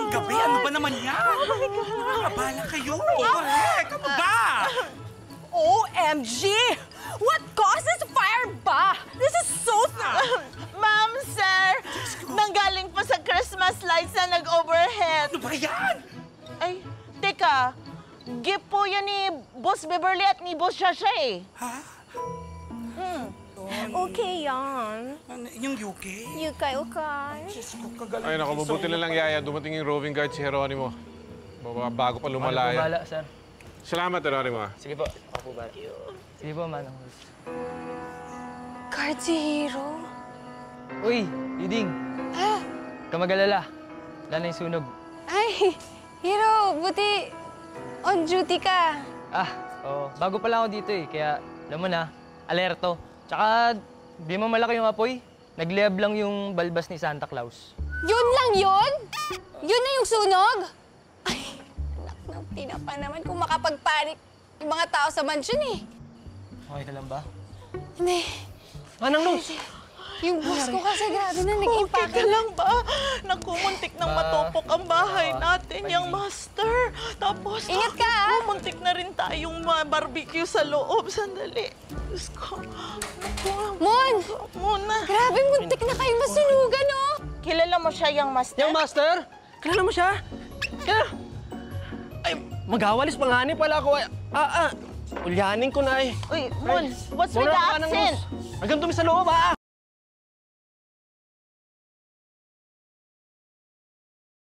ng gabi. Ano ba naman yan? Oh my God. Nakakabala kayo. Correct. Ano ba? OMG! What causes fire ba? This is so... Ma'am, sir, nanggaling pa sa Christmas lights na nag-overhead. Ano ba yan? Ay, teka. Gift po yan ni Boss Beverly at ni Boss Shasha eh. Ha? Okay yan. Ano, yung UK? Okay. Diyos ko, kagaling. Ay, naku, mabuti na lang, Yaya. Dumating yung roving guard si Geronimo. Bago pa lumalaya. Bala, sir. Salamat, Geronimo. Sige po. Ako po, bala. Sige po, Manong. Guard si Hero. Uy, Yuding. Ah, Kamagalala. Wala na yung sunog. ay, Hero, buti on duty ka. Oo. Bago pa lang ako dito eh. Kaya, alam mo na, alerto. Tsaka, di mo malaki yung apoy. Nag-leb lang yung balbas ni Santa Claus. Yun lang yun? Yun na yung sunog? Ay, anak ng tinapa naman kung makapagpanik yung mga tao sa mansion eh. Okay ka lang ba? Hindi. Manang Luz! Yung boss ko kasi grabe na Okay nag-impake. ka lang ba? Naku, muntik nang matupok ang bahay natin, yung master. Tapos, Ingat ka, ah. muntik na rin tayong barbecue sa loob. Sandali. Diyos ko. Naku, Mon! muna. Grabe, muntik na kayong masunugan, oh! Kilala mo siya, yung master? Yung master? Kilala mo siya? Kaya... Ay, maghawalis pangani pala ako. Ulyanin ko na eh. Uy, Mon, what's with the accent? Hanggang dumi sa loob, ah!